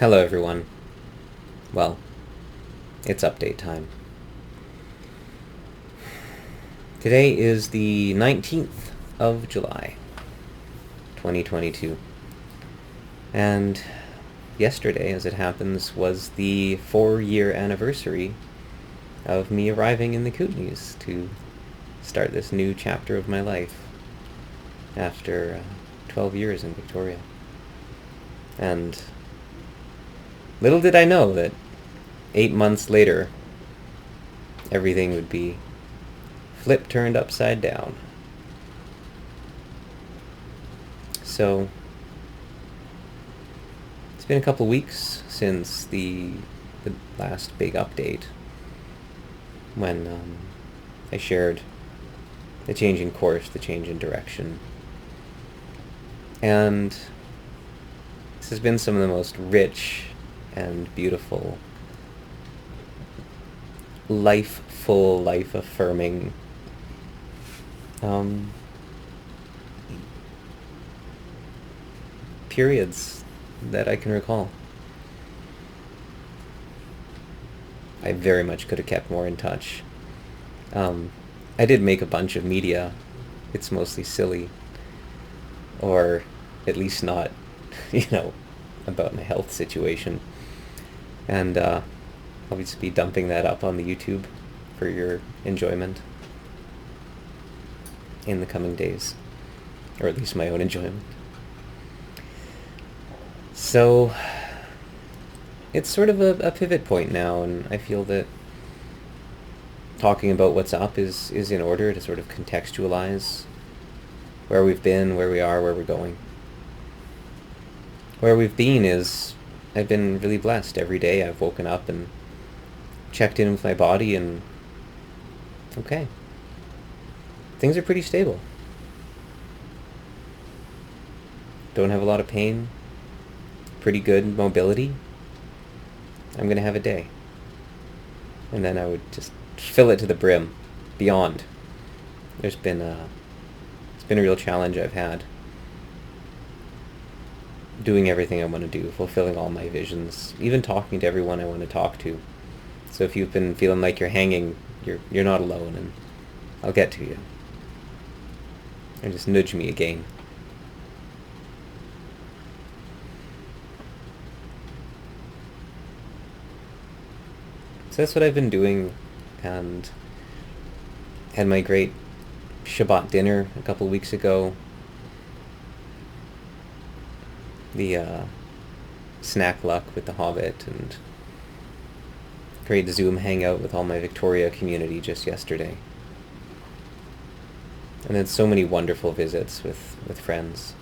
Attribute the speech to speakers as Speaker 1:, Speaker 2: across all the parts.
Speaker 1: Hello, everyone. Well, it's update time. Today is the 19th of July, 2022. And yesterday, as it happens, was the 4-year anniversary of me arriving in the Kootenays to start this new chapter of my life after 12 years in Victoria. And little did I know that 8 months later, everything would be turned upside down. So, it's been a couple weeks since the last big update when I shared the change in course, the change in direction. And this has been some of the most rich and beautiful, life-full, life-affirming periods that I can recall. I very much could have kept more in touch. I did make a bunch of media. It's mostly silly, or at least not, about my health situation. And I'll just be dumping that up on the YouTube for your enjoyment in the coming days, or at least my own enjoyment. So it's sort of a pivot point now, and I feel that talking about what's up is in order to sort of contextualize where we've been, where we are, where we're going. Where we've been is I've been really blessed. Every day I've woken up and checked in with my body, and okay, things are pretty stable. Don't have a lot of pain, pretty good mobility. I'm gonna have a day. And then I would just fill it to the brim, beyond. It's been a real challenge I've had. Doing everything I want to do, fulfilling all my visions, even talking to everyone I want to talk to. So if you've been feeling like you're hanging, you're not alone, and I'll get to you. And just nudge me again. So that's what I've been doing, and had my great Shabbat dinner a couple weeks ago. The snack luck with the Hobbit, and great Zoom hangout with all my Victoria community just yesterday. And then so many wonderful visits with friends.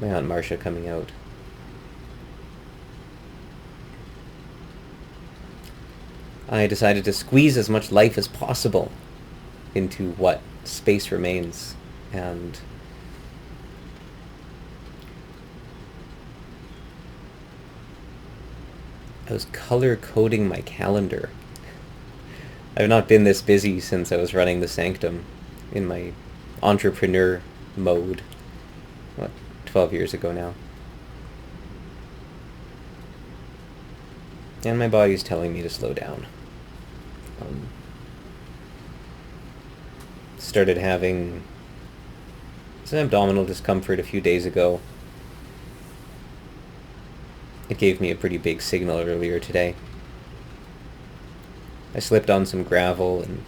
Speaker 1: My Aunt Marcia coming out. I decided to squeeze as much life as possible into what space remains, and I was color coding my calendar. I've not been this busy since I was running the Sanctum in my entrepreneur mode, 12 years ago now. And my body's telling me to slow down. Started having some abdominal discomfort a few days ago. It gave me a pretty big signal earlier today. I slipped on some gravel and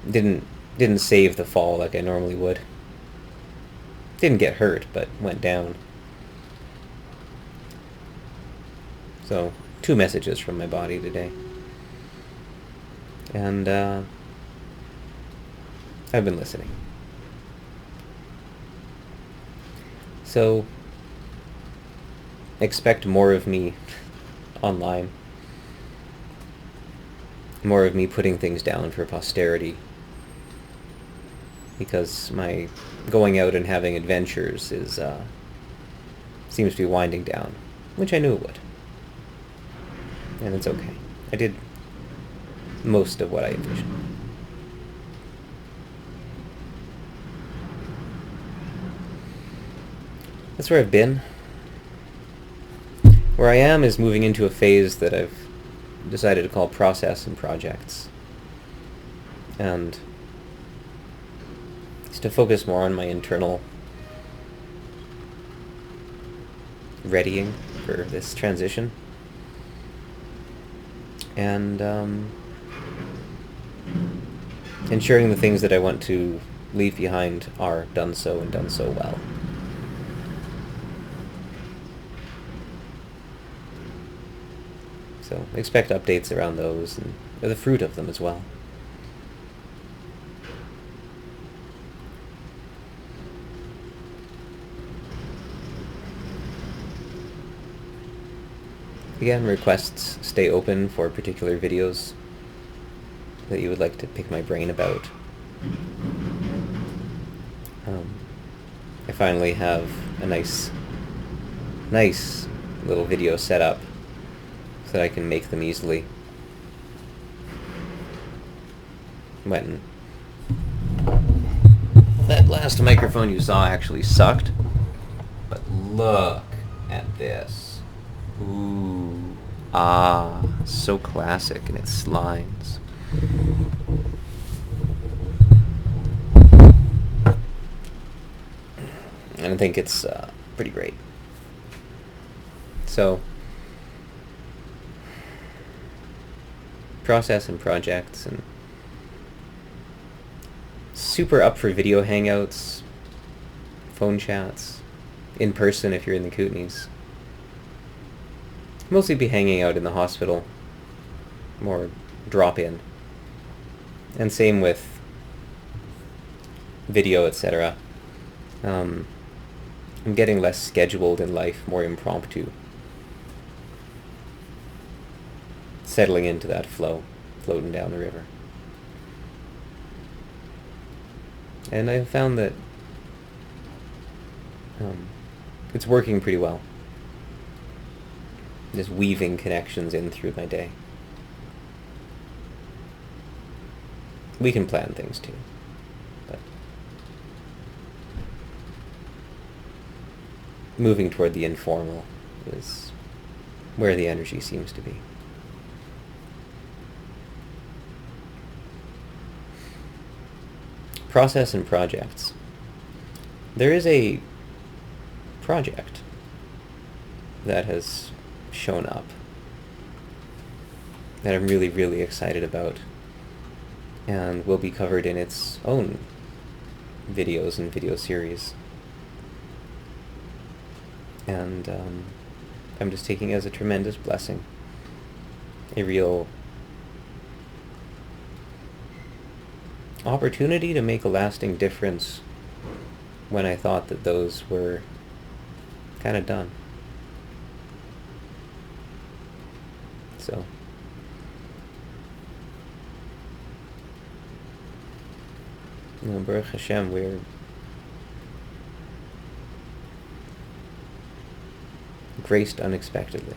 Speaker 1: didn't save the fall like I normally would. Didn't get hurt, but went down. So, 2 messages from my body today. And I've been listening. So, expect more of me online. More of me putting things down for posterity. Because my going out and having adventures seems to be winding down. Which I knew it would. And it's okay. I did most of what I envisioned. that's where I've been. Where I am is moving into a phase that I've decided to call process and projects. And it's to focus more on my internal readying for this transition. And ensuring the things that I want to leave behind are done so and done so well. So expect updates around those and the fruit of them as well. Again, requests stay open for particular videos that you would like to pick my brain about. I finally have a nice little video set up so that I can make them easily. When that last microphone you saw actually sucked, but look at this. Ooh, so classic in its lines. And I think it's pretty great. So, process and projects, and super up for video hangouts, phone chats, in person if you're in the Kootenays. Mostly be hanging out in the hospital, more drop-in. And same with video, etc. I'm getting less scheduled in life, more impromptu. Settling into that flow, floating down the river. And I've found that it's working pretty well. Just weaving connections in through my day. We can plan things too, but moving toward the informal is where the energy seems to be. Process and projects. There is a project that has shown up that I'm really, really excited about, and will be covered in its own videos and video series. And I'm just taking it as a tremendous blessing, a real opportunity to make a lasting difference when I thought that those were kind of done. So Baruch Hashem, we're graced unexpectedly.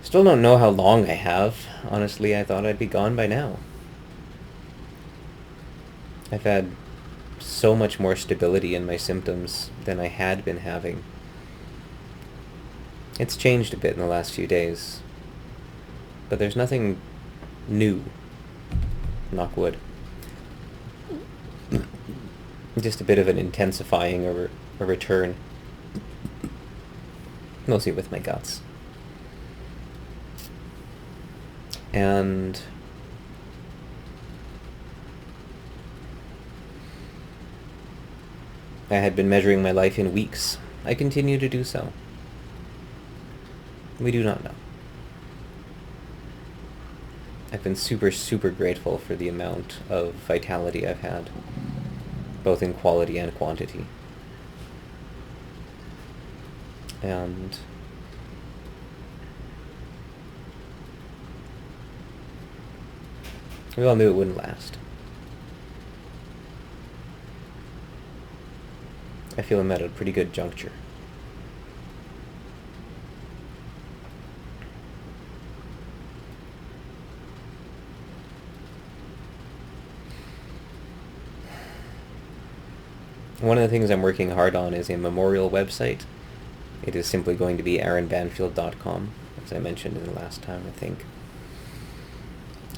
Speaker 1: Still don't know how long I have. Honestly, I thought I'd be gone by now. I've had so much more stability in my symptoms than I had been having. It's changed a bit in the last few days, but there's nothing new, knock wood. Just a bit of an intensifying or a return, mostly with my guts. And I had been measuring my life in weeks. I continue to do so. We do not know. I've been super, super grateful for the amount of vitality I've had, both in quality and quantity. And we all knew it wouldn't last. I feel I'm at a pretty good juncture. One of the things I'm working hard on is a memorial website. It is simply going to be aaronbanfield.com, as I mentioned in the last time, I think.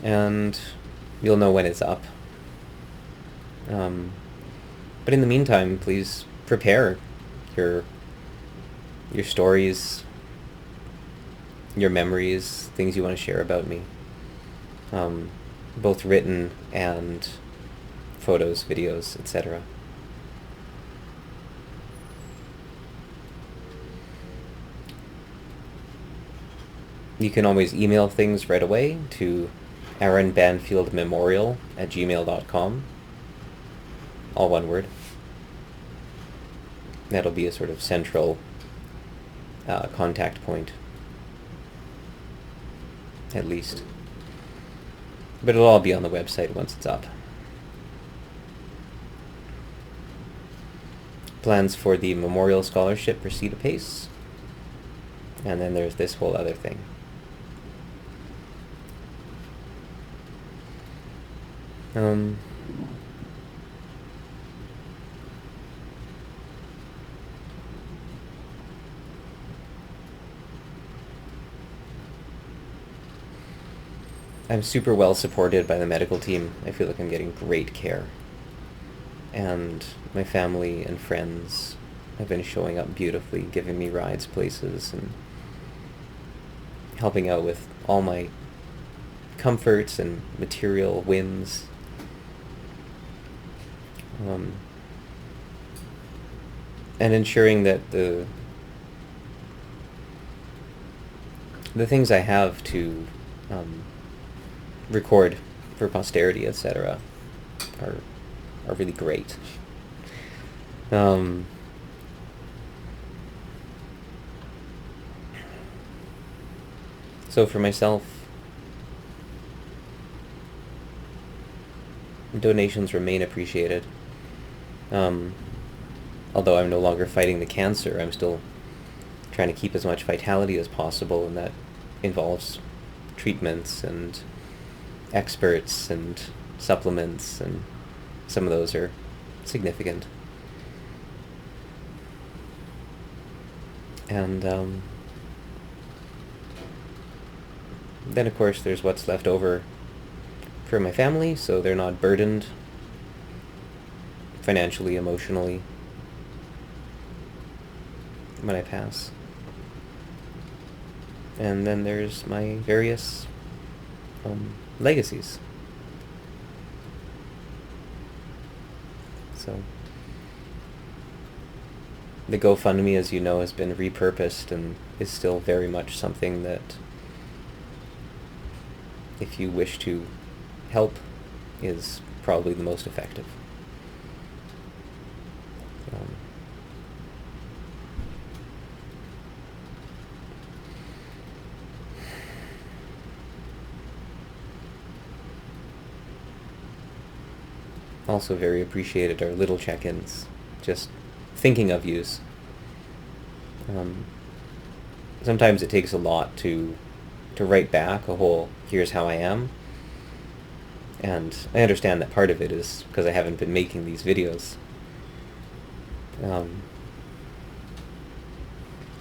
Speaker 1: And you'll know when it's up. But in the meantime, please prepare your stories, your memories, things you want to share about me. Both written and photos, videos, etc. You can always email things right away to aaronbanfieldmemorial@gmail.com. All one word. That'll be a sort of central contact point, at least. But it'll all be on the website once it's up. Plans for the Memorial Scholarship proceed apace. And then there's this whole other thing. I'm super well supported by the medical team. I feel like I'm getting great care. And my family and friends have been showing up beautifully, giving me rides places and helping out with all my comforts and material whims. And ensuring that the things I have to record for posterity, etc., are really great. So for myself, donations remain appreciated. Although I'm no longer fighting the cancer, I'm still trying to keep as much vitality as possible, and that involves treatments and experts and supplements, and some of those are significant. And then of course there's what's left over for my family, so they're not burdened financially, emotionally when I pass. And then there's my various legacies. So the GoFundMe, as you know, has been repurposed and is still very much something that, if you wish to help, is probably the most effective. Also very appreciated our little check-ins, just thinking of yous. Sometimes it takes a lot to write back a whole "here's how I am," and I understand that part of it is because I haven't been making these videos. So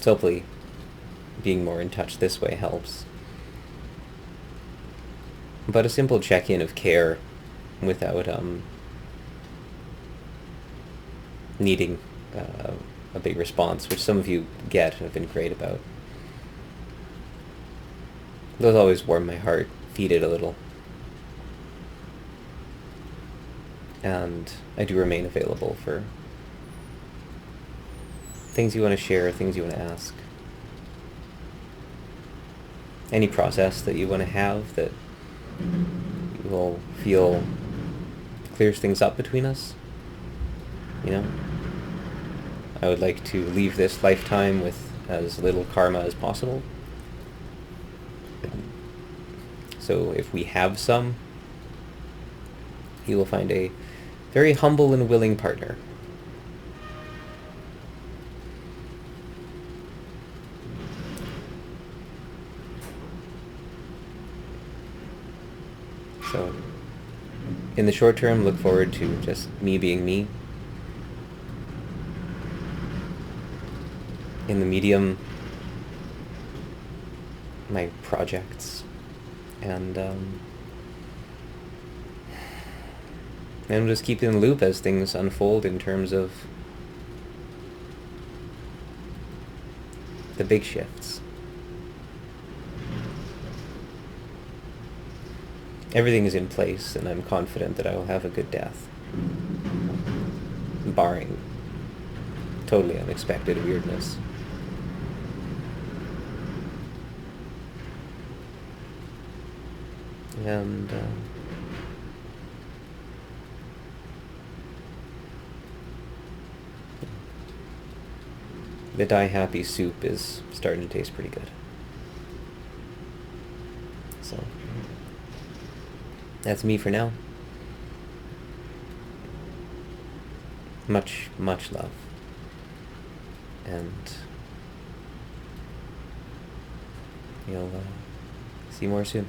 Speaker 1: hopefully being more in touch this way helps. But a simple check-in of care without needing a big response, which some of you get and have been great about. Those always warm my heart, feed it a little. And I do remain available for things you want to share, things you want to ask. Any process that you want to have that you will feel clears things up between us. You know? I would like to leave this lifetime with as little karma as possible. So if we have some, you will find a very humble and willing partner. So, in the short term, look forward to just me being me. in the medium, my projects, and just keep you in the loop as things unfold in terms of the big shifts. Everything is in place, and I'm confident that I will have a good death, barring totally unexpected weirdness. And the Die Happy soup is starting to taste pretty good. So that's me for now. Much, much love. And you'll see more soon.